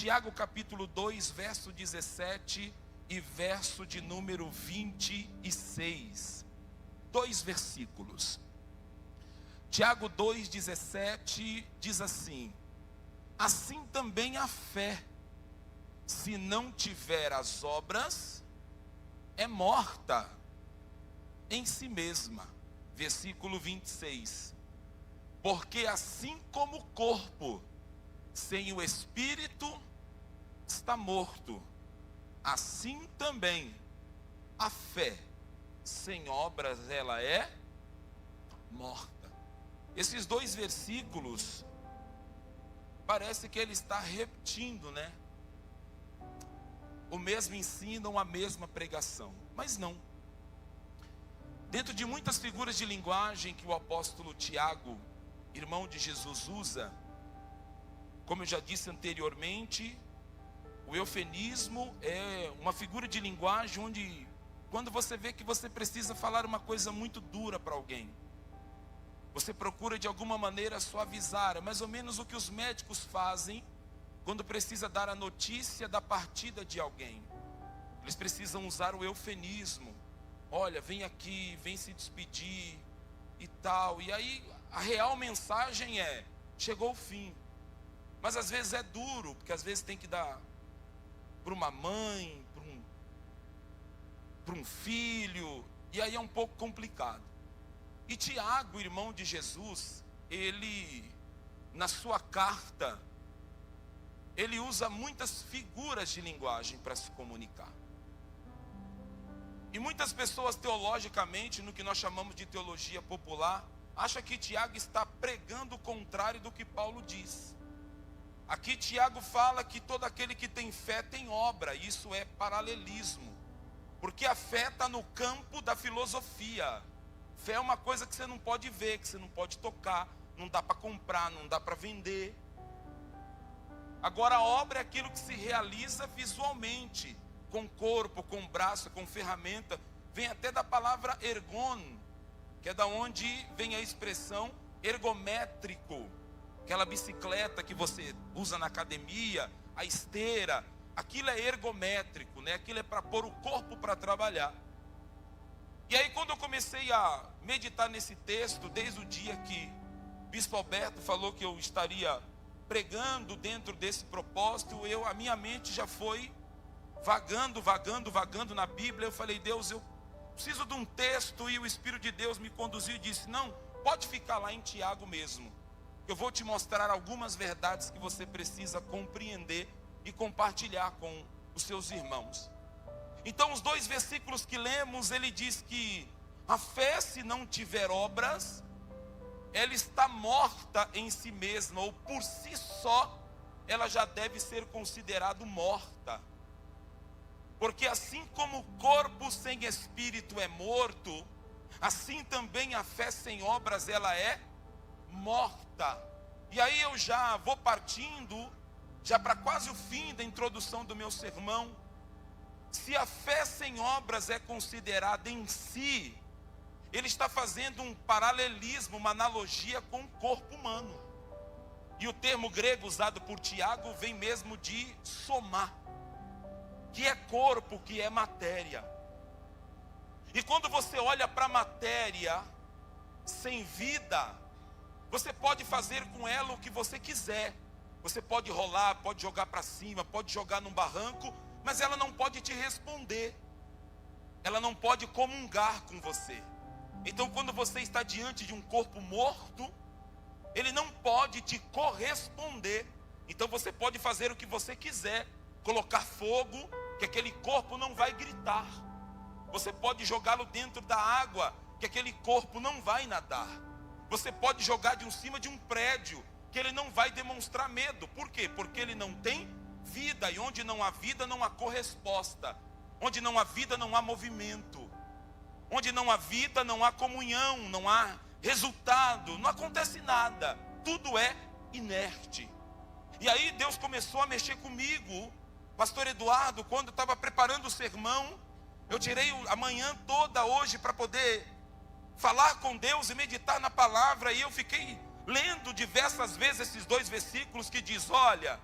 Tiago capítulo 2, verso 17 e verso de número 26. 2 versículos. Tiago 2,17 diz assim: assim também a fé, se não tiver as obras, é morta em si mesma. Versículo 26. Porque assim como o corpo sem o espírito está morto, assim também a fé sem obras ela é morta. Esses 2 versículos, parece que ele está repetindo, né? O mesmo ensino, a mesma pregação, mas não. Dentro de muitas figuras de linguagem que o apóstolo Tiago, irmão de Jesus, usa, como eu já disse anteriormente, o eufemismo é uma figura de linguagem onde, quando você vê que você precisa falar uma coisa muito dura para alguém, você procura de alguma maneira suavizar. É mais ou menos o que os médicos fazem quando precisa dar a notícia da partida de alguém. Eles precisam usar o eufemismo. Olha, vem aqui, vem se despedir e tal. E aí a real mensagem é: chegou o fim. Mas às vezes é duro, porque às vezes tem que dar para uma mãe, para um filho, e aí é um pouco complicado. E Tiago, irmão de Jesus, ele, na sua carta, ele usa muitas figuras de linguagem para se comunicar. E muitas pessoas teologicamente, no que nós chamamos de teologia popular, acham que Tiago está pregando o contrário do que Paulo diz. Aqui Tiago fala que todo aquele que tem fé tem obra. Isso é paralelismo, porque a fé está no campo da filosofia. Fé é uma coisa que você não pode ver, que você não pode tocar, não dá para comprar, não dá para vender. Agora a obra é aquilo que se realiza visualmente, com corpo, com braço, com ferramenta. Vem até da palavra ergon, que é da onde vem a expressão ergométrico. Aquela bicicleta que você usa na academia, a esteira, aquilo é ergométrico, né? Aquilo é para pôr o corpo para trabalhar. E aí quando eu comecei a meditar nesse texto, desde o dia que Bispo Alberto falou que eu estaria pregando dentro desse propósito, a minha mente já foi vagando na Bíblia. Eu falei: Deus, eu preciso de um texto, e o Espírito de Deus me conduziu e disse: não, pode ficar lá em Tiago mesmo. Eu vou te mostrar algumas verdades que você precisa compreender e compartilhar com os seus irmãos. Então os 2 versículos que lemos, ele diz que a fé, se não tiver obras, ela está morta em si mesma, ou por si só, ela já deve ser considerada morta. Porque assim como o corpo sem espírito é morto, assim também a fé sem obras ela é morta. E aí eu já vou partindo, já para quase o fim da introdução do meu sermão. Se a fé sem obras é considerada em si, ele está fazendo um paralelismo, uma analogia com o corpo humano. E o termo grego usado por Tiago vem mesmo de somar, que é corpo, que é matéria. E quando você olha para a matéria sem vida, você pode fazer com ela o que você quiser. Você pode rolar, pode jogar para cima, pode jogar num barranco, mas ela não pode te responder. Ela não pode comungar com você. Então quando você está diante de um corpo morto, ele não pode te corresponder. Então você pode fazer o que você quiser, colocar fogo, que aquele corpo não vai gritar. Você pode jogá-lo dentro da água, que aquele corpo não vai nadar. Você pode jogar de cima de um prédio, que ele não vai demonstrar medo. Por quê? Porque ele não tem vida, e onde não há vida não há corresposta. Onde não há vida não há movimento. Onde não há vida não há comunhão, não há resultado, não acontece nada. Tudo é inerte. E aí Deus começou a mexer comigo, pastor Eduardo, quando eu estava preparando o sermão. Eu tirei a manhã toda hoje para poder falar com Deus e meditar na palavra, e eu fiquei lendo diversas vezes esses 2 versículos que diz: olha,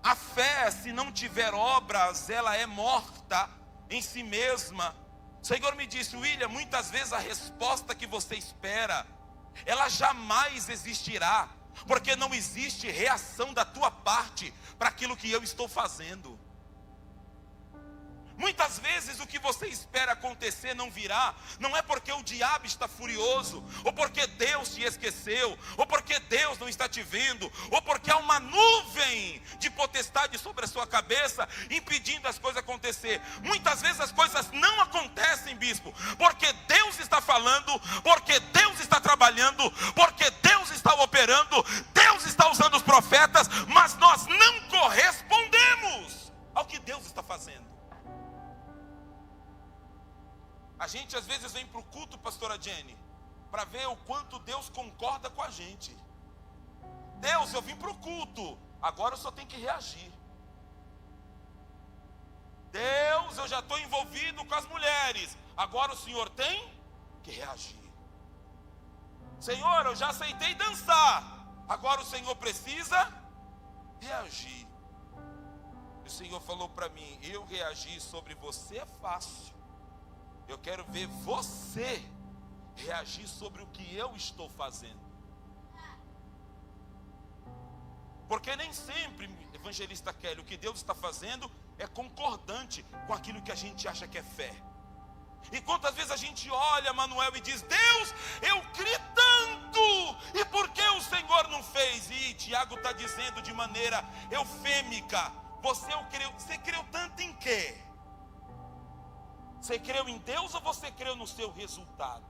A fé, se não tiver obras, ela é morta em si mesma. O Senhor me disse: William, muitas vezes a resposta que você espera, ela jamais existirá, porque não existe reação da tua parte para aquilo que eu estou fazendo. Muitas vezes o que você espera acontecer não virá, não é porque o diabo está furioso, ou porque Deus te esqueceu, ou porque Deus não está te vendo, ou porque há uma nuvem de potestade sobre a sua cabeça, impedindo as coisas acontecer. Muitas vezes as coisas não acontecem, bispo, porque Deus está falando, porque Deus está trabalhando, porque Deus está operando, Deus está usando os profetas, mas nós não correspondemos ao que Deus está fazendo. A gente às vezes vem para o culto, pastora Jenny, para ver o quanto Deus concorda com a gente. Deus, eu vim para o culto, agora eu só tenho que reagir. Deus, eu já estou envolvido com as mulheres, agora o Senhor tem que reagir. Senhor, eu já aceitei dançar, agora o Senhor precisa reagir. E o Senhor falou para mim: eu reagir sobre você é fácil. Eu quero ver você reagir sobre o que eu estou fazendo. Porque nem sempre, evangelista Kelly, o que Deus está fazendo é concordante com aquilo que a gente acha que é fé. E quantas vezes a gente olha Manuel e diz: Deus, eu criei tanto, e por que o Senhor não fez? E Tiago está dizendo de maneira eufêmica: você creu tanto em quê? Você creu em Deus ou você creu no seu resultado?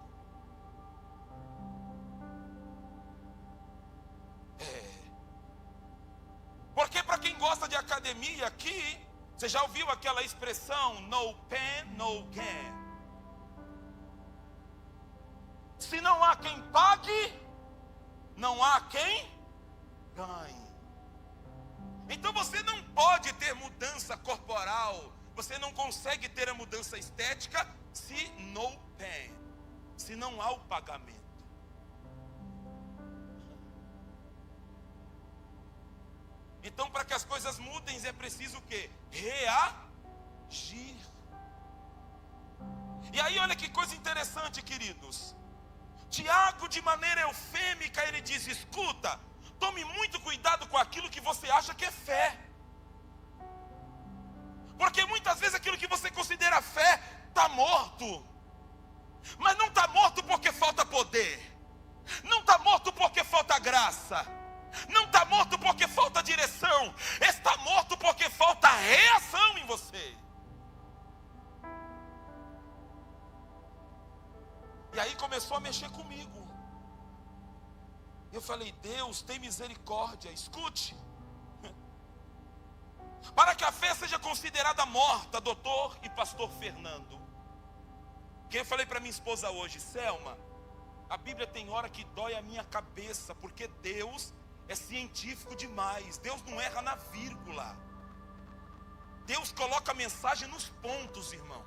Porque para quem gosta de academia aqui, você já ouviu aquela expressão no pain, no gain? Se não há quem pague, não há quem ganhe. Então você não pode ter mudança corporal, você não consegue ter a mudança estética se no pain, se não há o pagamento. Então, para que as coisas mudem, é preciso o quê? Reagir. E aí, olha que coisa interessante, queridos. Tiago, de maneira eufêmica, ele diz: escuta, tome muito cuidado com aquilo que você acha que é fé. Porque muitas vezes aquilo que você considera fé está morto. Mas não está morto porque falta poder. Não está morto porque falta graça. Não está morto porque falta direção. Está morto porque falta reação em você. E aí começou a mexer comigo. Eu falei: Deus, tem misericórdia. Escute. Para que a fé seja considerada morta, doutor e pastor Fernando, que eu falei para minha esposa hoje: Selma, a Bíblia tem hora que dói a minha cabeça, porque Deus é científico demais. Deus não erra na vírgula. Deus coloca a mensagem nos pontos, irmão.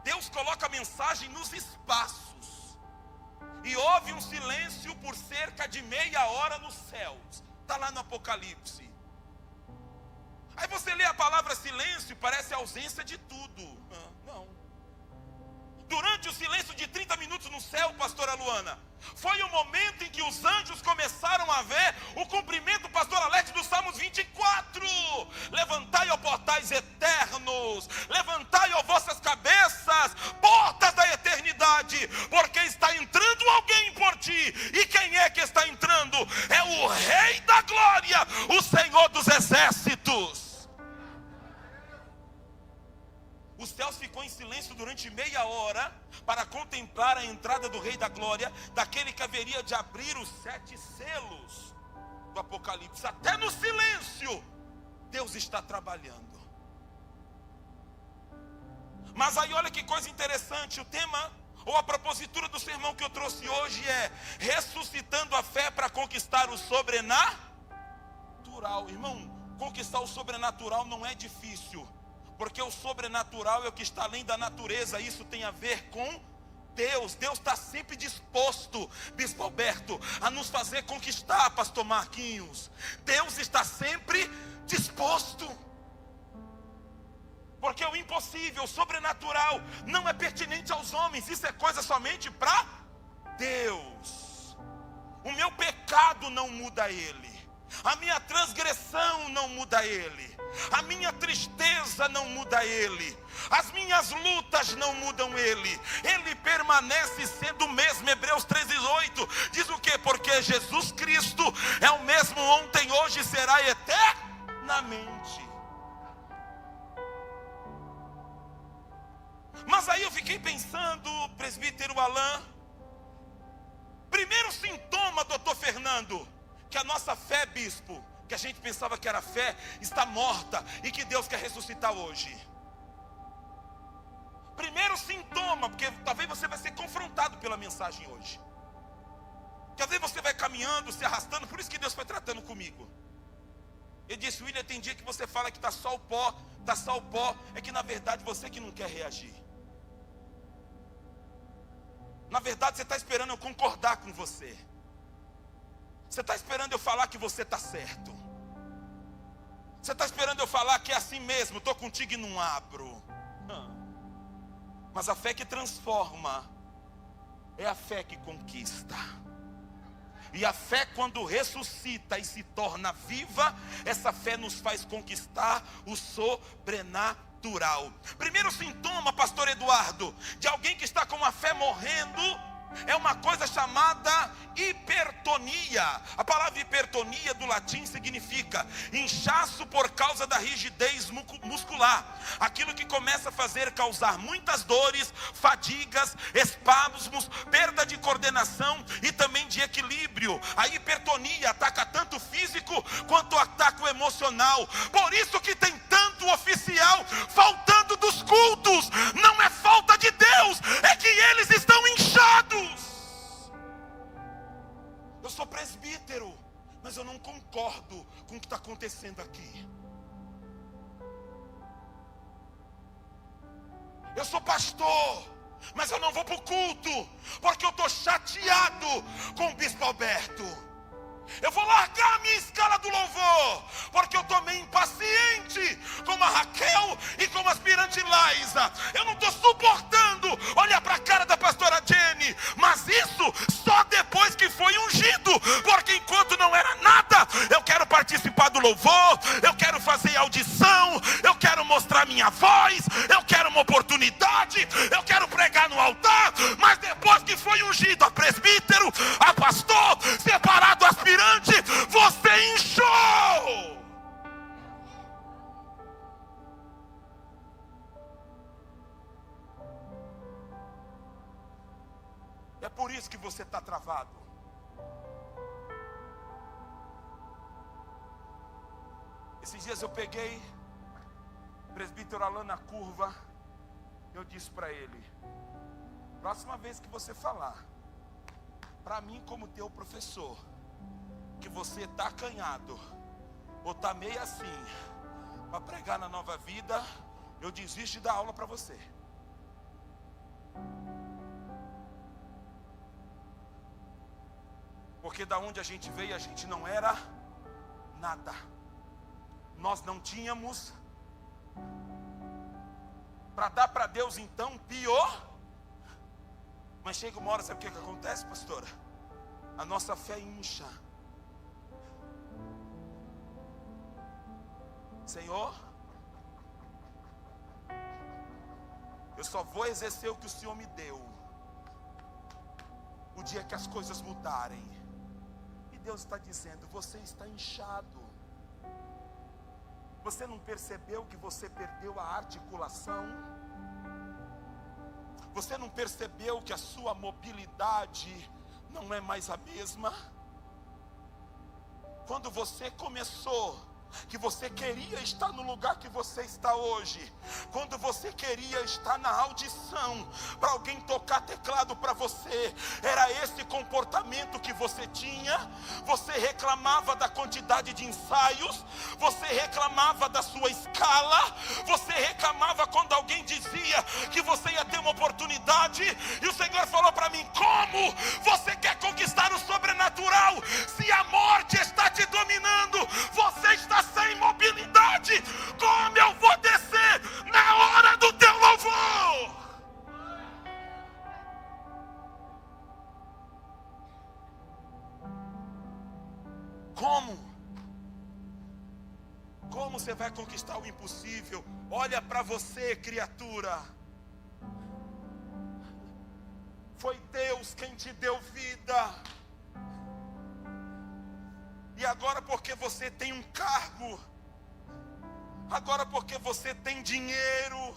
Deus coloca a mensagem nos espaços. E houve um silêncio por cerca de meia hora nos céus. Está lá no Apocalipse. Aí você lê a palavra silêncio, parece ausência de tudo. Não. Durante o silêncio de 30 minutos no céu, pastora Luana, foi o momento em que os anjos começaram a ver o cumprimento, pastor Alex, do Salmos 24. Levantai, ó portais eternos, levantai, ó vossas cabeças, portas da eternidade, porque está entrando alguém por ti. E quem é que está entrando? É o Rei da Glória, o Senhor dos Exércitos. Os céus ficou em silêncio durante meia hora para contemplar a entrada do Rei da Glória, daquele que haveria de abrir os 7 selos do Apocalipse. Até no silêncio, Deus está trabalhando. Mas aí olha que coisa interessante, o tema, ou a propositura do sermão que eu trouxe hoje é: ressuscitando a fé para conquistar o sobrenatural. Irmão, conquistar o sobrenatural não é difícil, porque o sobrenatural é o que está além da natureza. Isso tem a ver com Deus está sempre disposto, Bispo Alberto, a nos fazer conquistar, Pastor Marquinhos. Deus está sempre disposto. Porque o impossível, o sobrenatural, não é pertinente aos homens. Isso é coisa somente para Deus. O meu pecado não muda Ele. A minha transgressão não muda Ele. A minha tristeza não muda Ele. As minhas lutas não mudam Ele. Ele permanece sendo o mesmo. Hebreus 13:8 diz o quê? Porque Jesus Cristo é o mesmo ontem, hoje e será eternamente. Mas aí eu fiquei pensando, presbítero Alain, primeiro sintoma, doutor Fernando, que a nossa fé, bispo, que a gente pensava que era fé, está morta e que Deus quer ressuscitar hoje. Primeiro sintoma, porque talvez você vai ser confrontado pela mensagem hoje. Que às vezes você vai caminhando, se arrastando, por isso que Deus foi tratando comigo. Ele disse: William, tem dia que você fala que está só o pó, é que na verdade você que não quer reagir. Na verdade você está esperando eu concordar com você. Você está esperando eu falar que você está certo. Você está esperando eu falar que é assim mesmo, estou contigo e não abro. Mas a fé que transforma é a fé que conquista. E a fé, quando ressuscita e se torna viva, essa fé nos faz conquistar o sobrenatural. Primeiro sintoma, pastor Eduardo, de alguém que está com a fé morrendo, é uma coisa chamada hipertonia. A palavra hipertonia do latim significa inchaço por causa da rigidez muscular. Aquilo que começa a causar muitas dores, fadigas, espasmos, perda de coordenação e também de equilíbrio. A hipertonia ataca tanto o físico quanto ataca o emocional. Por isso que tem tanto oficial faltando dos cultos. Não é falta de Deus, é que eles estão inchados. Eu sou presbítero, mas eu não concordo com o que está acontecendo aqui. Eu sou pastor, mas eu não vou para o culto, porque eu estou chateado com o Bispo Alberto. Eu vou largar a minha escala do louvor, porque eu estou meio impaciente com a Raquel e com a aspirante Laísa. Eu não estou suportando olhar para a cara da pastora Jenny. Mas isso só depois que foi ungido, porque enquanto não era nada, eu quero participar do louvor, eu quero fazer audição, eu quero mostrar minha voz, eu quero uma oportunidade, eu quero pregar no altar. Mas depois que foi ungido a presbítero, a pastor, separado aspirante, você inchou. É por isso que você está travado. Esses dias eu peguei o presbítero Alain na curva. Eu disse para ele: próxima vez que você falar para mim como teu professor que você está acanhado ou está meio assim para pregar na Nova Vida, eu desisto de dar aula para você. Porque da onde a gente veio, a gente não era nada. Nós não tínhamos para dar para Deus, então pior. Mas chega uma hora, sabe o que acontece, pastora? A nossa fé incha. Senhor, eu só vou exercer o que o Senhor me deu o dia que as coisas mudarem. E Deus está dizendo: você está inchado. Você não percebeu que você perdeu a articulação? Você não percebeu que a sua mobilidade não é mais a mesma? Quando você começou que você queria estar no lugar que você está hoje, quando você queria estar na audição, para alguém tocar teclado para você, era esse comportamento que você tinha. Você reclamava da quantidade de ensaios, você reclamava da sua escala, você reclamava quando alguém dizia que você ia ter uma oportunidade, e o Senhor falou para mim: como você quer conquistar o sobrenatural se a morte está te dominando? Você está sem mobilidade. Como eu vou descer na hora do teu louvor? Como você vai conquistar o impossível? Olha para você, criatura. Foi Deus quem te deu vida. E agora, porque você tem um cargo, agora porque você tem dinheiro,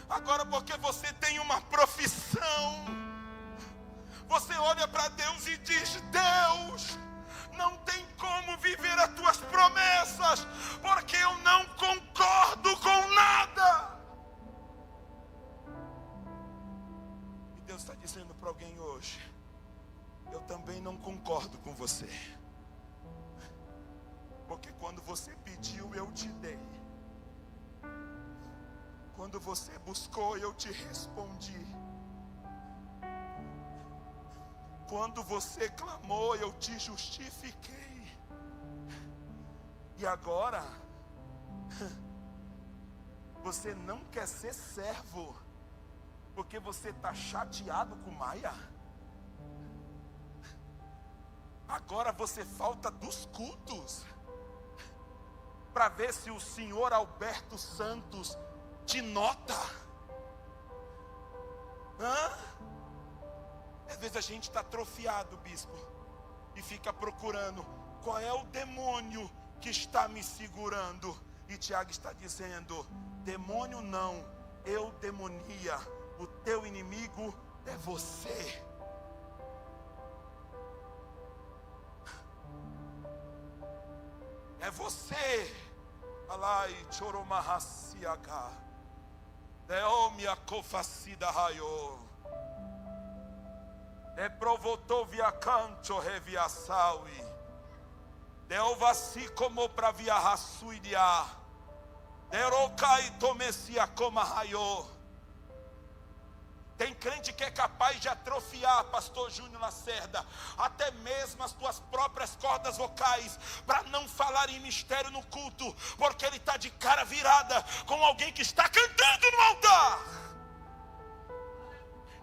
agora porque você tem uma profissão, você olha para Deus e diz: Deus, não tem como viver as tuas promessas, porque eu não concordo com nada. E Deus está dizendo para alguém hoje: eu também não concordo com você. Porque quando você pediu, eu te dei. Quando você buscou, eu te respondi. Quando você clamou, eu te justifiquei. E agora, você não quer ser servo, porque você está chateado com Maia? Agora você falta dos cultos, para ver se o senhor Alberto Santos te nota. Às vezes a gente está atrofiado, bispo, e fica procurando qual é o demônio que está me segurando. E Tiago está dizendo: demônio não, eu demonia, o teu inimigo é você. É você. Alai choromahassiaga. Deomia kofacida raio. De provotou via canto reviasaui. Deovasi como pra via rasuidia. Derocai tomesia como raio. Tem crente que é capaz de atrofiar, pastor Júnior Lacerda, até mesmo as tuas próprias cordas vocais, para não falar em mistério no culto, porque ele está de cara virada com alguém que está cantando no altar.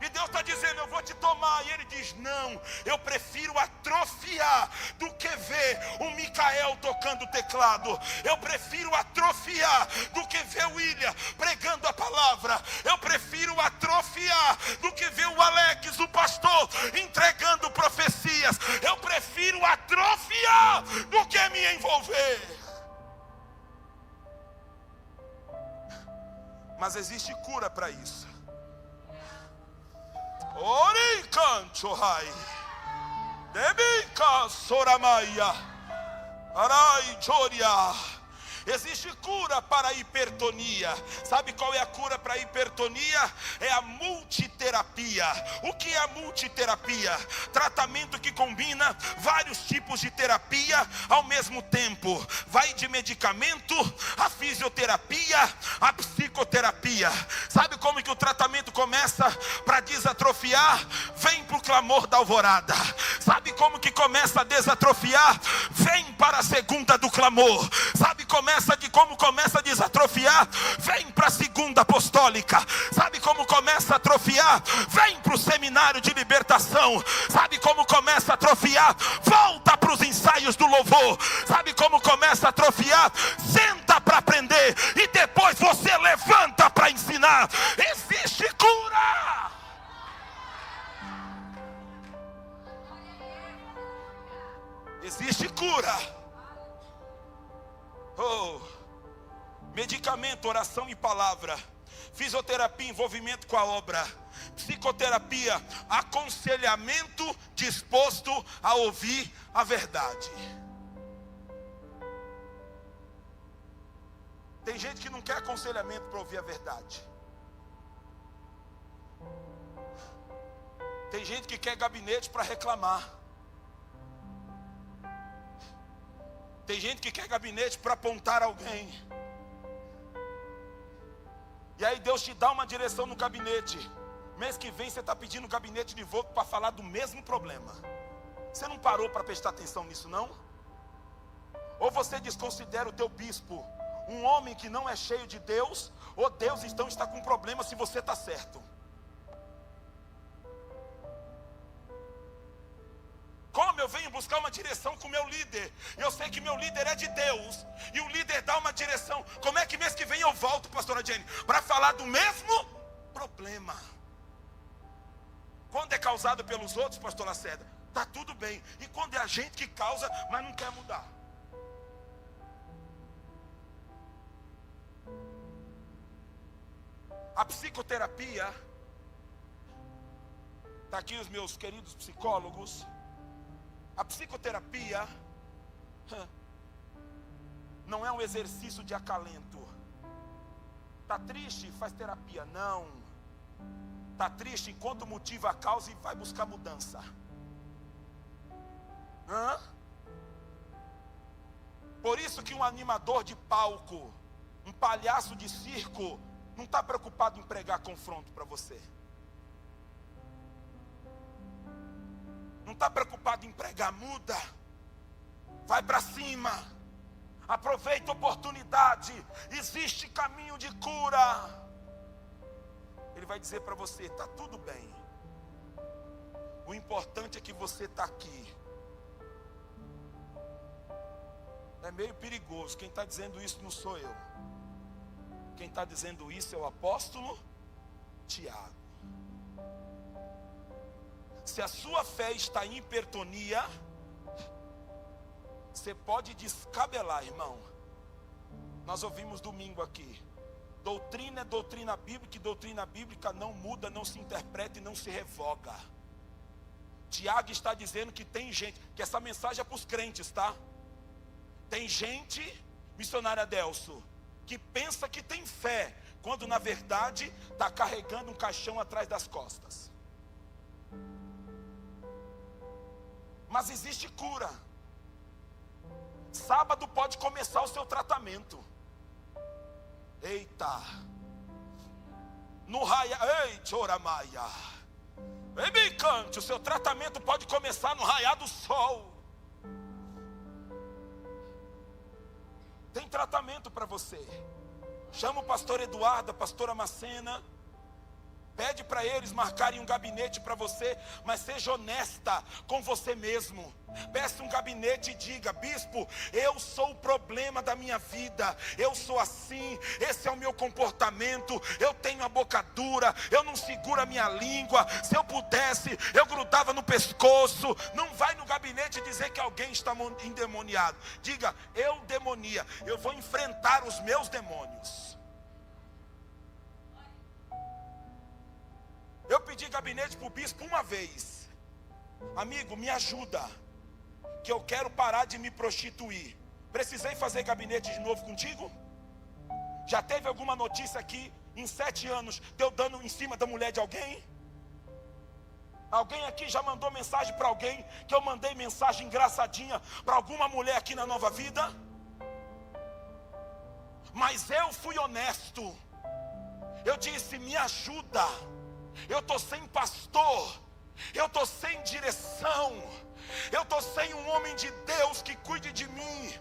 E Deus está dizendo: eu vou te tomar. E ele diz: não, eu prefiro atrofiar do que ver o Micael tocando teclado. Eu prefiro atrofiar do que ver o William pregando a palavra. Eu prefiro atrofiar do que ver o Alex, o pastor, entregando profecias. Eu prefiro atrofiar do que me envolver. Mas existe cura para isso. Oricancho rai, debica soramaia, arai choria. Existe cura para a hipertonia. Sabe qual é a cura para a hipertonia? É a multiterapia. O que é a multiterapia? Tratamento que combina vários tipos de terapia ao mesmo tempo. Vai de medicamento, a fisioterapia, a psicoterapia. Sabe como que o tratamento começa para desatrofiar? Vem para o clamor da alvorada. Sabe como que começa a desatrofiar? Vem para a segunda do clamor. Sabe como começa a desatrofiar? Vem para a segunda apostólica. Sabe como começa a atrofiar? Vem para o seminário de libertação. Sabe como começa a atrofiar? Volta para os ensaios do louvor. Sabe como começa a atrofiar? Senta para aprender e depois você levanta para ensinar. Existe cura. Existe cura. Medicamento, oração e palavra. Fisioterapia, envolvimento com a obra. Psicoterapia, aconselhamento disposto a ouvir a verdade. Tem gente que não quer aconselhamento para ouvir a verdade. Tem gente que quer gabinete para reclamar. Tem gente que quer gabinete para apontar alguém. E aí Deus te dá uma direção no gabinete. Mês que vem você está pedindo gabinete de volta para falar do mesmo problema. Você não parou para prestar atenção nisso, não? Ou você desconsidera o teu bispo um homem que não é cheio de Deus, ou Deus então está com problema se você está certo. Como eu venho buscar uma direção com o meu líder, eu sei que meu líder é de Deus, e o líder dá uma direção, como é que mês que vem eu volto, pastora Jenny, para falar do mesmo problema? Quando é causado pelos outros, pastor Lacerda, está tudo bem, e quando é a gente que causa, mas não quer mudar? A psicoterapia, está aqui os meus queridos psicólogos. A psicoterapia não é um exercício de acalento. Está triste? Faz terapia. Não. Está triste? Encontra o motivo, a causa e vai buscar mudança. Por isso que um animador de palco, um palhaço de circo, não está preocupado em pregar confronto para você. Não está preocupado em pregar, muda. Vai para cima. Aproveita a oportunidade. Existe caminho de cura. Ele vai dizer para você, está tudo bem. O importante é que você está aqui. É meio perigoso. Quem está dizendo isso não sou eu. Quem está dizendo isso é o apóstolo Tiago. Se a sua fé está em hipertonia, você pode descabelar, irmão. Nós ouvimos domingo aqui. Doutrina é doutrina bíblica, e doutrina bíblica não muda, não se interpreta e não se revoga. Tiago está dizendo que tem gente, que essa mensagem é para os crentes, tá? Tem gente, missionária Adelso, que pensa que tem fé, quando na verdade está carregando um caixão atrás das costas. Mas existe cura. Sábado pode começar o seu tratamento. Eita. No raia, ei, Choramaia. Ei, Bicante, o seu tratamento pode começar no raiar do sol. Tem tratamento para você. Chama o pastor Eduardo, a pastora Macena. Pede para eles marcarem um gabinete para você, mas seja honesta com você mesmo. Peça um gabinete e diga: bispo, eu sou o problema da minha vida, eu sou assim, esse é o meu comportamento, eu tenho a boca dura, eu não seguro a minha língua, se eu pudesse, eu grudava no pescoço. Não vai no gabinete dizer que alguém está endemoniado. Diga: eu demonia, eu vou enfrentar os meus demônios. Eu pedi gabinete para o bispo uma vez. Amigo, me ajuda, que eu quero parar de me prostituir. Precisei fazer gabinete de novo contigo? Já teve alguma notícia aqui em 7 anos de eu dando em cima da mulher de alguém? Alguém aqui já mandou mensagem para alguém que eu mandei mensagem engraçadinha para alguma mulher aqui na Nova Vida? Mas eu fui honesto. Eu disse: me ajuda. Eu estou sem pastor, eu estou sem direção, eu estou sem um homem de Deus que cuide de mim.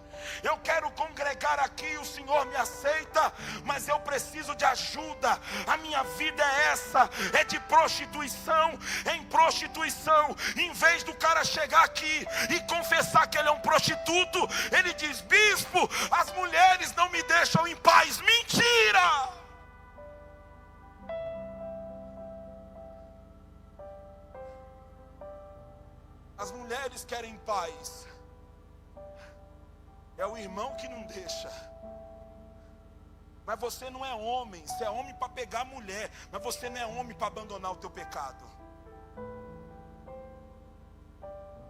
Eu quero congregar aqui, o Senhor me aceita, mas eu preciso de ajuda. A minha vida é essa, é de prostituição em prostituição. Em vez do cara chegar aqui e confessar que ele é um prostituto, ele diz: bispo, as mulheres não me deixam em paz. Mentira! As mulheres querem paz. É o irmão que não deixa. Mas você não é homem. Você é homem para pegar a mulher, mas você não é homem para abandonar o teu pecado.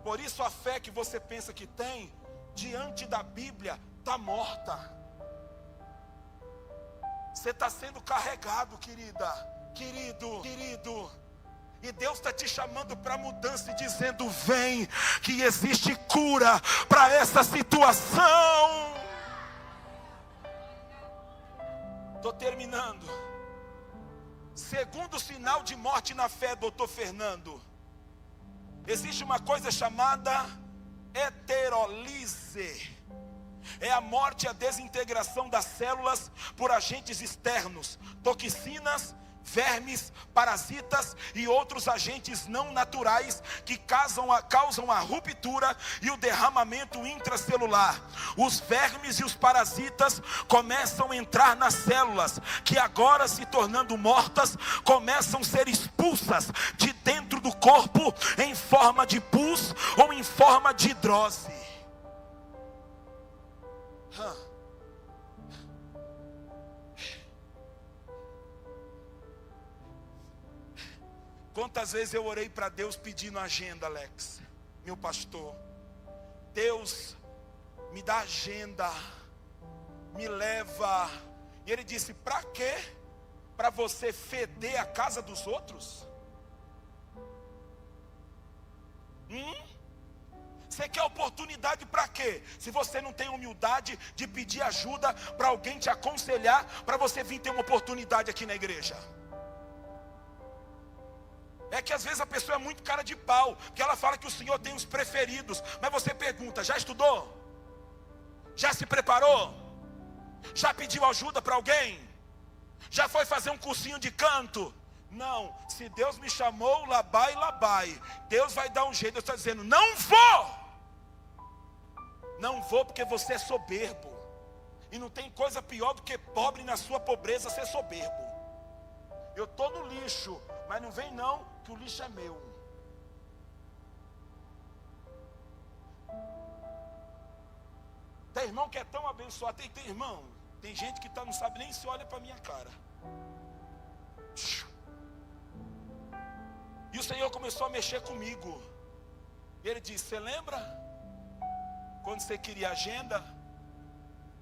Por isso a fé que você pensa que tem, diante da Bíblia, está morta. Você está sendo carregado, querida, querido. E Deus está te chamando para mudança e dizendo: vem, que existe cura para essa situação. Estou terminando. Segundo sinal de morte na fé, doutor Fernando, existe uma coisa chamada heterólise. É a morte e a desintegração das células por agentes externos, toxinas, vermes, parasitas e outros agentes não naturais que causam a ruptura e o derramamento intracelular. Os vermes e os parasitas começam a entrar nas células, que agora, se tornando mortas, começam a ser expulsas de dentro do corpo em forma de pus ou em forma de hidrose. Quantas vezes eu orei para Deus pedindo agenda, Alex, meu pastor? Deus, me dá agenda, me leva. E ele disse: para quê? Para você feder a casa dos outros? Você quer oportunidade para quê? Se você não tem humildade de pedir ajuda para alguém te aconselhar, para você vir ter uma oportunidade aqui na igreja. É que às vezes a pessoa é muito cara de pau, porque ela fala que o Senhor tem os preferidos. Mas você pergunta: já estudou? Já se preparou? Já pediu ajuda para alguém? Já foi fazer um cursinho de canto? Não, se Deus me chamou, labai, Deus vai dar um jeito. Deus está dizendo: não vou. Não vou porque você é soberbo. E não tem coisa pior do que pobre na sua pobreza ser soberbo. Eu estou no lixo, mas não vem não, que o lixo é meu. Tem irmão que é tão abençoado. Tem irmão, tem gente que não sabe nem se olha para minha cara. E o Senhor começou a mexer comigo. E Ele disse: você lembra quando você queria agenda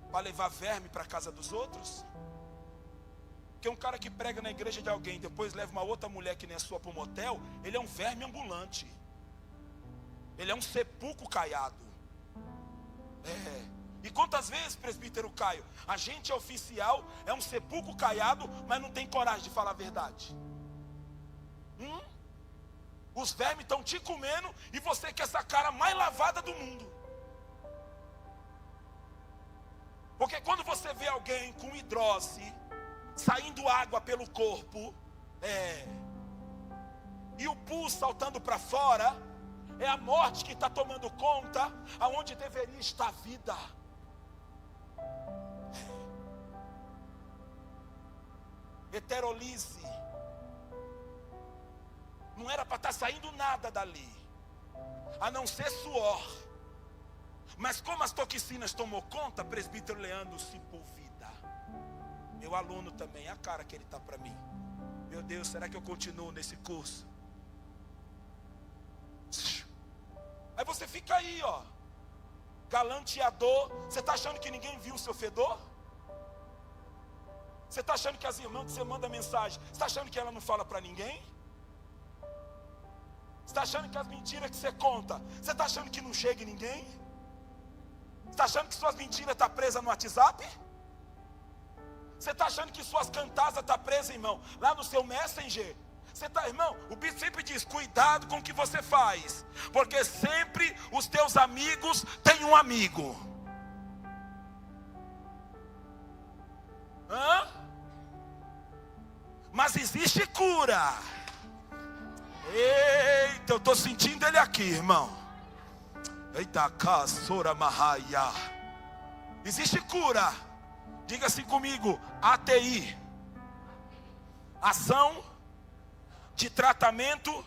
para levar verme para a casa dos outros? Porque um cara que prega na igreja de alguém, depois leva uma outra mulher que nem a sua para um motel, ele é um verme ambulante. Ele é um sepulcro caiado. E quantas vezes, presbítero Caio, a gente é oficial, é um sepulcro caiado, mas não tem coragem de falar a verdade. Os vermes estão te comendo e você quer essa cara mais lavada do mundo. Porque quando você vê alguém com hidrose, saindo água pelo corpo, e o pus saltando para fora, é a morte que está tomando conta, aonde deveria estar a vida. Heterólise. Não era para estar saindo nada dali, a não ser suor. Mas como as toxinas tomou conta, presbítero Leandro Sepúlveda, meu aluno também, a cara que ele está para mim. Meu Deus, será que eu continuo nesse curso? Aí você fica aí, ó, galanteador. Você está achando que ninguém viu o seu fedor? Você está achando que as irmãs que você manda mensagem, você está achando que ela não fala para ninguém? Você está achando que as mentiras que você conta, você está achando que não chega em ninguém? Você está achando que suas mentiras estão presas no WhatsApp? Você está achando que suas cantadas estão presas, irmão, lá no seu Messenger? Você está, irmão, o bispo sempre diz: cuidado com o que você faz, porque sempre os teus amigos têm um amigo. Mas existe cura. Eita, eu estou sentindo ele aqui, irmão. Eita, caçora marraia. Existe cura. Diga assim comigo: ATI, ação de tratamento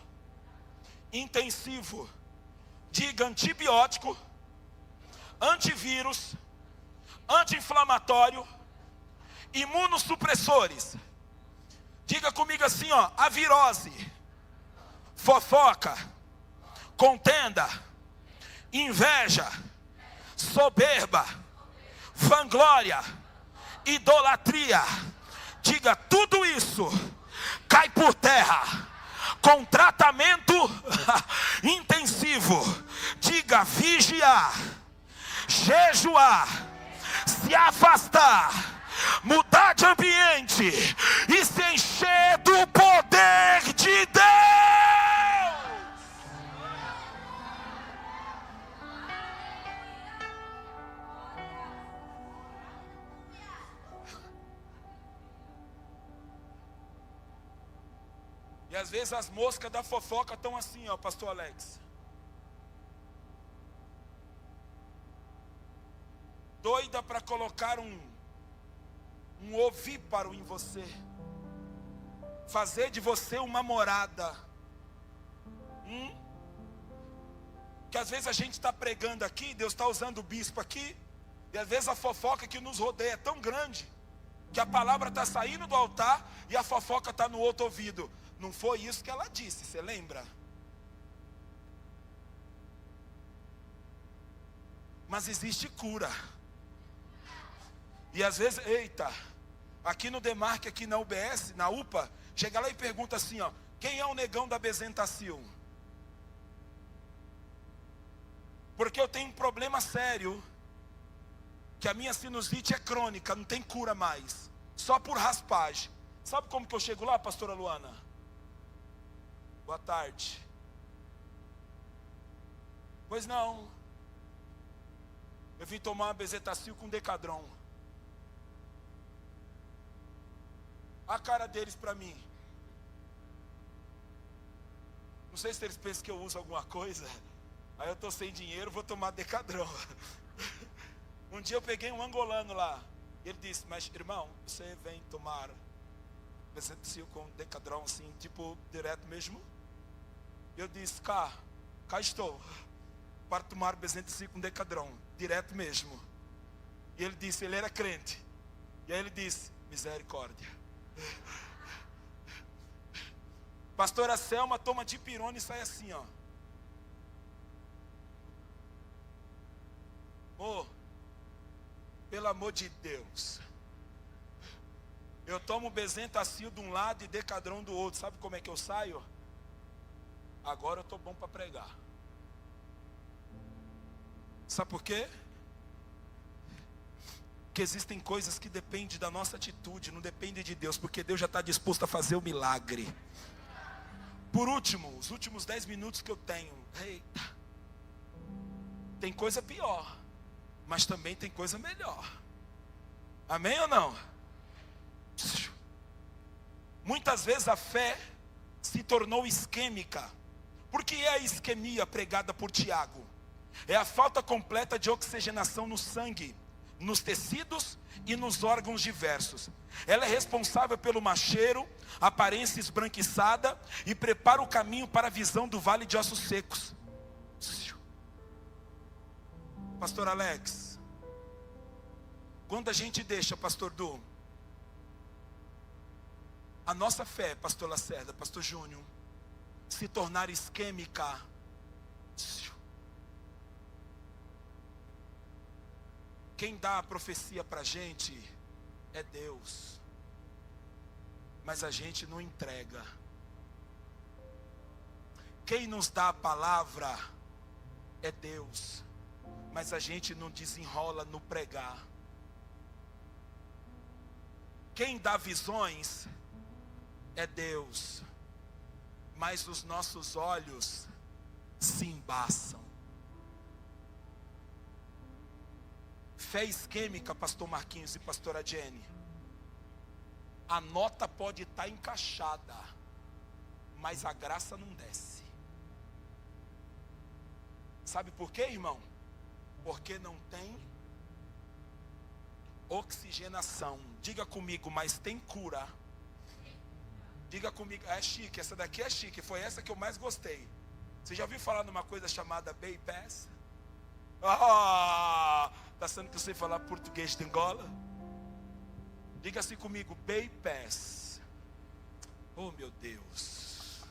intensivo. Diga: antibiótico, antivírus, anti-inflamatório, imunossupressores. Diga comigo assim, ó: a virose, fofoca, contenda, inveja, soberba, vanglória, idolatria, Diga, tudo isso cai por terra com tratamento intensivo. Diga, vigiar, jejuar, se afastar, mudar de ambiente e se encher do poder de Deus. E às vezes as moscas da fofoca estão assim, ó, pastor Alex. Doida para colocar um ovíparo em você. Fazer de você uma morada. Que às vezes a gente está pregando aqui, Deus está usando o bispo aqui. E às vezes a fofoca que nos rodeia é tão grande, que a palavra está saindo do altar e a fofoca está no outro ouvido. Não foi isso que ela disse, você lembra? Mas existe cura. E às vezes, eita, aqui no Demarque, aqui na UBS, na UPA, chega lá e pergunta assim, ó, quem é o negão da Bezentacil? Porque eu tenho um problema sério, que a minha sinusite é crônica, não tem cura mais, só por raspagem. Sabe como que eu chego lá, pastora Luana? Boa tarde. Pois não. Eu vim tomar uma Bezetacil com Decadron. A cara deles para mim. Não sei se eles pensam que eu uso alguma coisa. Aí eu estou sem dinheiro, vou tomar Decadron. Um dia eu peguei um angolano lá. Ele disse, mas irmão, você vem tomar Bezetacil com Decadron assim, tipo, direto mesmo? Eu disse, cá estou, para tomar Bezetacil com Decadron, direto mesmo. E ele disse, ele era crente. E aí ele disse, misericórdia. Pastora Selma toma dipirona e sai assim, ó. Oh, pelo amor de Deus. Eu tomo Bezetacil de um lado e Decadron do outro. Sabe como é que eu saio? Agora eu estou bom para pregar. Sabe por quê? Porque existem coisas que dependem da nossa atitude, não dependem de Deus, porque Deus já está disposto a fazer o milagre. Por último, os últimos 10 minutos que eu tenho. Eita, tem coisa pior, mas também tem coisa melhor. Amém ou não? Muitas vezes a fé se tornou isquêmica. Por que é a isquemia pregada por Tiago? É a falta completa de oxigenação no sangue, nos tecidos e nos órgãos diversos. Ela é responsável pelo mau cheiro, aparência esbranquiçada e prepara o caminho para a visão do vale de ossos secos. Pastor Alex, quando a gente deixa, pastor Du, a nossa fé, pastor Lacerda, pastor Júnior, se tornar isquêmica, quem dá a profecia para a gente é Deus, mas a gente não entrega. Quem nos dá a palavra é Deus, mas a gente não desenrola no pregar. Quem dá visões é Deus, mas os nossos olhos se embaçam. Fé isquêmica, pastor Marquinhos e pastora Jenny. A nota pode estar encaixada, mas a graça não desce. Sabe por quê, irmão? Porque não tem oxigenação. Diga comigo, mas tem cura. Diga comigo, é chique, essa daqui é chique, foi essa que eu mais gostei. Você já ouviu falar numa coisa chamada bypass? Tá achando que eu sei falar português de Angola? Diga assim comigo, bypass. Oh meu Deus.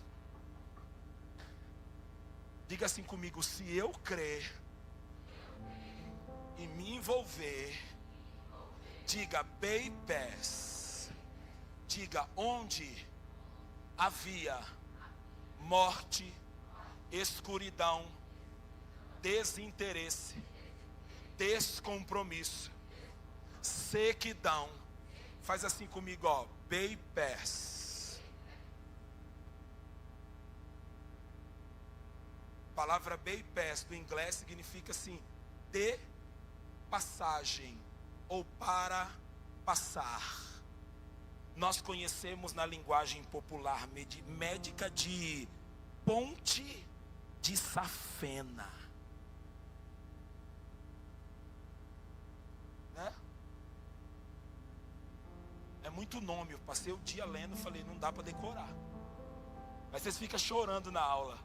Diga assim comigo, se eu crer e me envolver, diga bypass. Diga: onde havia morte, escuridão, desinteresse, descompromisso, sequidão. Faz assim comigo, ó. Bypass. A palavra bypass do inglês significa assim: de passagem ou para passar. Nós conhecemos na linguagem popular médica de ponte de safena, né? É muito nome, eu passei o dia lendo, falei, não dá para decorar. Mas vocês ficam chorando na aula.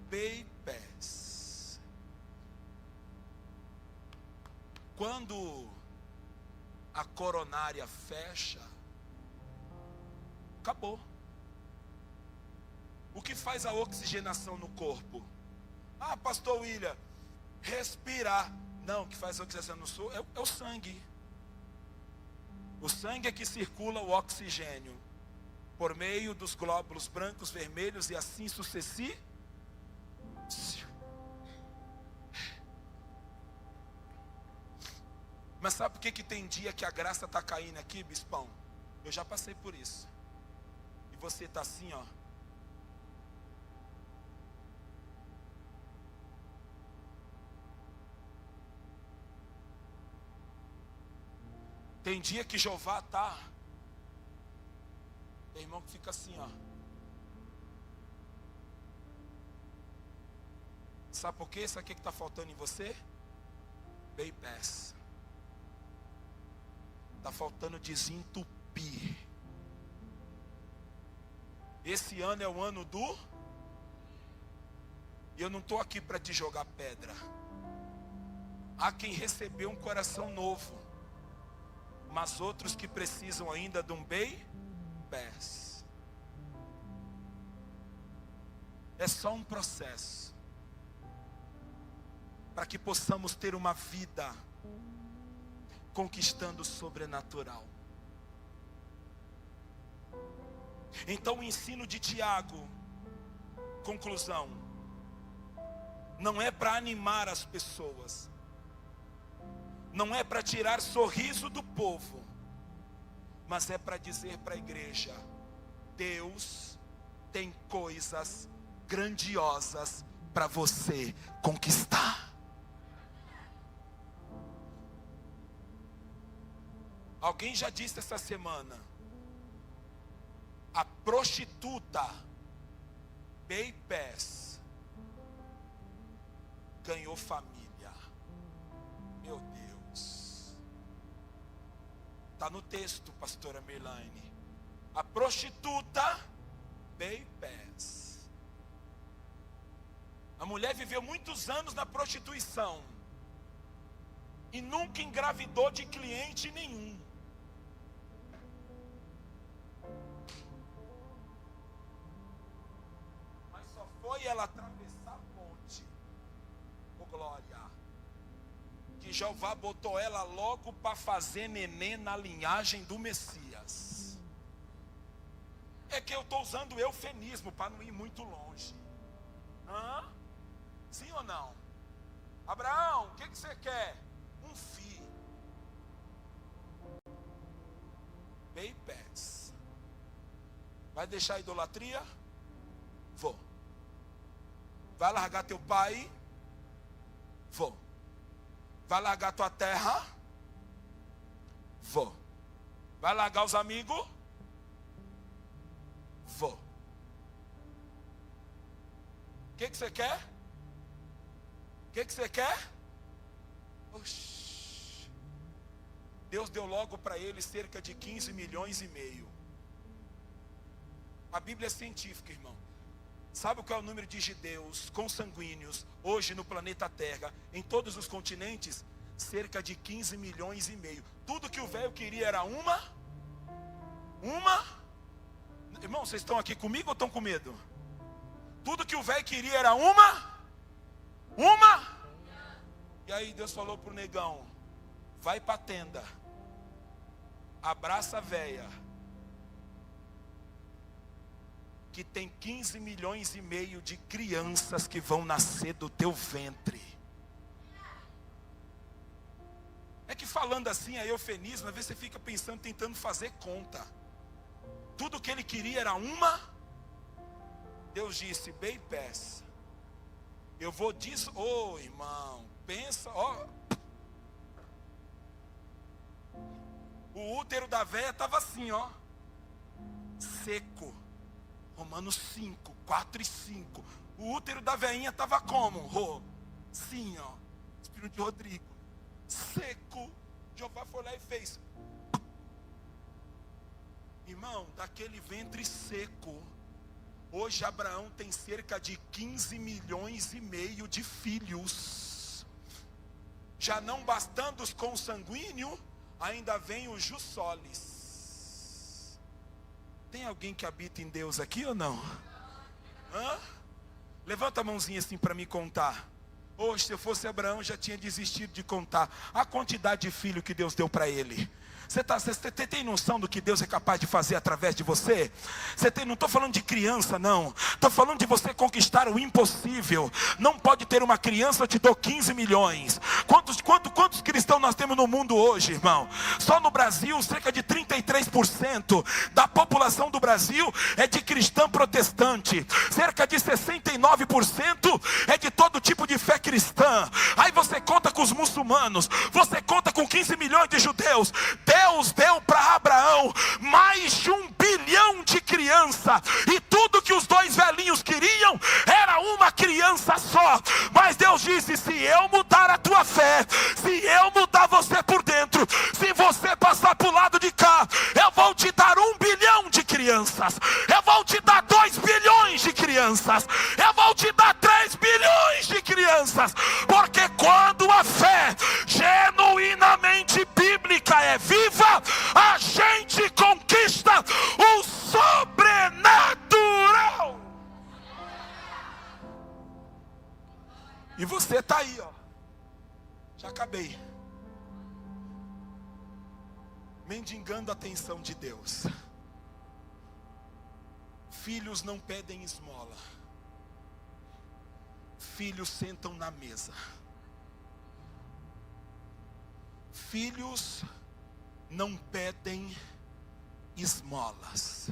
Bypass. Quando a coronária fecha, acabou. O que faz a oxigenação no corpo? Ah, pastor William, respirar. Não, o que faz a oxigenação no corpo é o sangue. O sangue é que circula o oxigênio por meio dos glóbulos brancos, vermelhos e assim sucessivamente. Mas sabe por que tem dia que a graça está caindo aqui, bispão? Eu já passei por isso. E você está assim, ó. Tem dia que Jeová está. Tem irmão que fica assim, ó. Sabe por quê? Sabe o que está faltando em você? Bypass. Está faltando desentupir. Esse ano é o ano do... E eu não estou aqui para te jogar pedra. Há quem recebeu um coração novo, mas outros que precisam ainda de um bypass. É só um processo para que possamos ter uma vida conquistando o sobrenatural. Então o ensino de Tiago, conclusão, não é para animar as pessoas, não é para tirar sorriso do povo, mas é para dizer para a igreja: Deus tem coisas grandiosas para você conquistar. Alguém já disse essa semana: a prostituta bypass ganhou família. Meu Deus. Está no texto, pastora Merlaine. A prostituta bypass. A mulher viveu muitos anos na prostituição e nunca engravidou de cliente nenhum. Mas só foi ela atravessar a ponte, oh glória, que Jeová botou ela logo para fazer neném na linhagem do Messias. É que eu estou usando eufemismo para não ir muito longe. Hã? Sim ou não? Abraão, o que você quer? Um filho. Bypass. Vai deixar a idolatria? Vou. Vai largar teu pai? Vou. Vai largar tua terra? Vou. Vai largar os amigos? Vou. O que você quer? O que você quer? Oxi. Deus deu logo para ele cerca de 15 milhões e meio. A Bíblia é científica, irmão. Sabe qual é o número de judeus consanguíneos hoje no planeta Terra, em todos os continentes? Cerca de 15 milhões e meio. Tudo que o velho queria era uma. Irmão, vocês estão aqui comigo ou estão com medo? Tudo que o velho queria era uma. E aí Deus falou para o negão: vai para a tenda, Abraça a véia que tem 15 milhões e meio de crianças que vão nascer do teu ventre. É que falando assim, a eufemismo, às vezes você fica pensando, tentando fazer conta. Tudo que ele queria era uma. Deus disse, bem peça. Eu vou disso, irmão, pensa, O útero da véia estava assim, seco. Romanos 5, 4 e 5. O útero da veinha estava como? Sim, Espírito de Rodrigo. Seco. Jeová foi lá e fez. Irmão, daquele ventre seco, hoje Abraão tem cerca de 15 milhões e meio de filhos. Já não bastando os consanguíneos, ainda vem os jussoles. Tem alguém que habita em Deus aqui ou não? Levanta a mãozinha assim para me contar. Hoje, se eu fosse Abraão, já tinha desistido de contar a quantidade de filho que Deus deu para ele. Você tem noção do que Deus é capaz de fazer através de você? Não estou falando de criança, não. Estou falando de você conquistar o impossível. Não pode ter uma criança, eu te dou 15 milhões. Quantos cristãos nós temos no mundo hoje, irmão? Só no Brasil, cerca de 33% da população do Brasil é de cristão protestante. Cerca de 69% é de todo tipo de fé cristã. Aí você conta com os muçulmanos, você conta com 15 milhões de judeus. Deus deu para Abraão mais de 1 bilhão de criança, e tudo que os dois velhinhos queriam era uma criança só. Mas Deus disse, se eu mudar a tua fé, se eu mudar você por dentro, se você passar para o lado de cá, eu vou te dar 1 bilhão de crianças, eu vou te dar 2 bilhões de crianças, eu vou te dar 3 bilhões de crianças, porque quando a fé genuinamente bíblica é viva, a gente conquista o sobrenatural. E você está aí, já acabei, mendigando a atenção de Deus. Filhos não pedem esmola, filhos sentam na mesa. Filhos não pedem esmolas,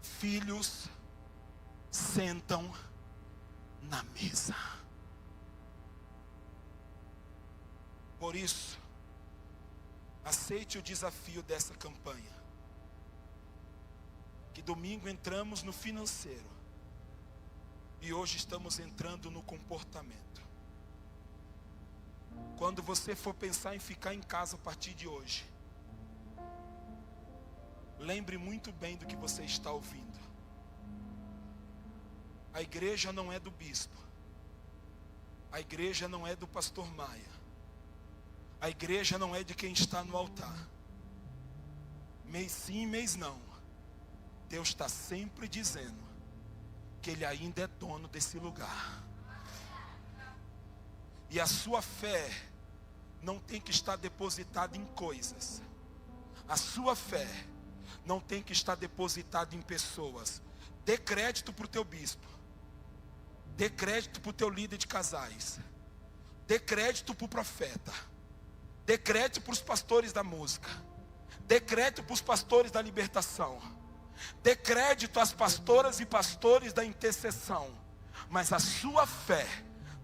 filhos sentam na mesa. Por isso, aceite o desafio dessa campanha, que domingo entramos no financeiro e hoje estamos entrando no comportamento. Quando você for pensar em ficar em casa a partir de hoje, lembre muito bem do que você está ouvindo. A igreja não é do bispo, a igreja não é do pastor Maia, a igreja não é de quem está no altar. Mês sim, mês não. Deus está sempre dizendo que Ele ainda é dono desse lugar. E a sua fé não tem que estar depositada em coisas. A sua fé não tem que estar depositada em pessoas. Dê crédito para o teu bispo. Dê crédito para o teu líder de casais. Dê crédito para o profeta. Dê crédito para os pastores da música. Dê crédito para os pastores da libertação. Dê crédito às pastoras e pastores da intercessão. Mas a sua fé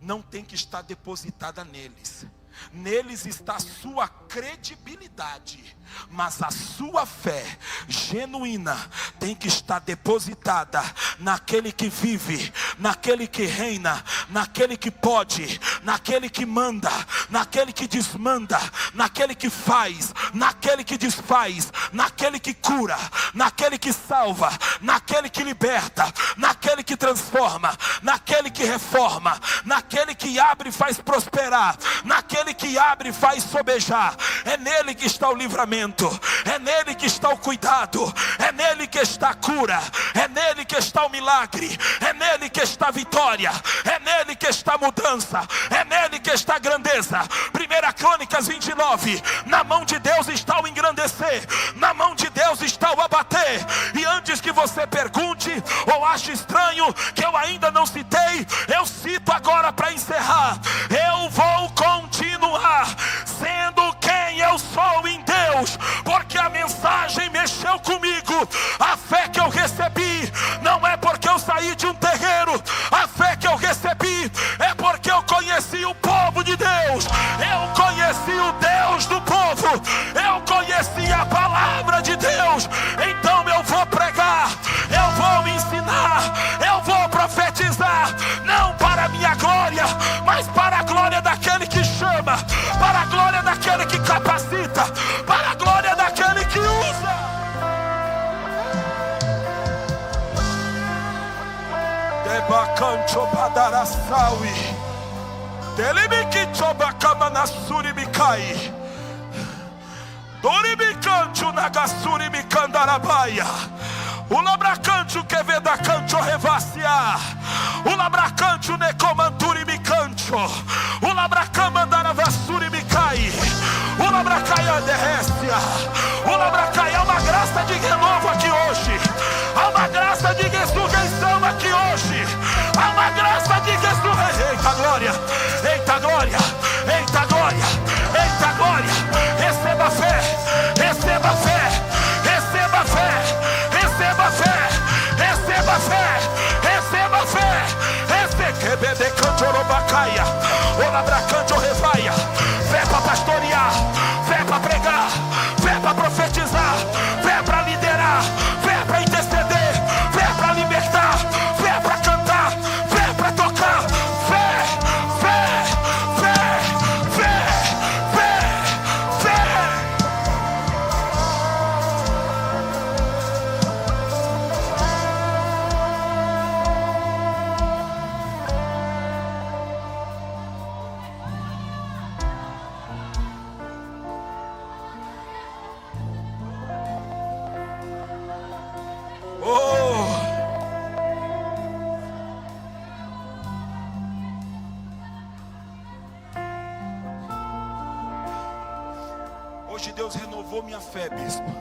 não tem que estar depositada neles. Neles está a sua credibilidade, mas a sua fé genuína tem que estar depositada naquele que vive, naquele que reina, naquele que pode, naquele que manda, naquele que desmanda, naquele que faz, naquele que desfaz, naquele que cura, naquele que salva, naquele que liberta, naquele que transforma, naquele que reforma, naquele que abre e faz prosperar, naquele que abre e faz sobejar. É nele que está o livramento, é nele que está o cuidado, é nele que está a cura, É nele que está o milagre, é nele que está a vitória, é nele que está a mudança, é nele que está a grandeza. 1 Crônicas 29, na mão de Deus está o engrandecer, na mão de Deus está o abater. E antes que você pergunte ou ache estranho que eu ainda não citei, eu cito agora para encerrar. Eu vou continuar sendo quem eu sou em Deus, porque a mensagem mexeu comigo. A fé que eu recebi não é porque eu saí de um terreiro, a fé que eu recebi é porque eu conheci o povo de Deus, eu conheci o Deus do povo, eu conheci a palavra de Deus. Então eu vou pregar, eu vou ensinar, eu vou profetizar, não para a minha glória, mas para a glória daquele que chama, para a glória daquele que capacita, para a glória daquele que usa. Debacancho badarasawi, delimikicho bakamanasuri mikai, doribicancho nagasuri mikandarabaia, ulabracancho kevedacancho revacia, ulabracancho necomanturi micancho, ulabracamandaravasuri micai, ulabracaia derrécia, ulabracaia. Há uma graça de renovo aqui hoje, há uma graça de ressurreição aqui hoje, há uma graça de ressurreição. Eita glória, eita glória, eita glória, eita glória. Receba fé, receba fé, receba fé, receba fé, receba fé, receba fé. Recebe canto orobacaia, olabracanto revaia. Fé para pastorear, fé para pregar, fé para profetizar, fé para liderar, fé para interceder, fé para libertar, fé para cantar, fé para tocar. Fé, fé, fé, fé, fé, fé. Hoje Deus renovou minha fé, bispo.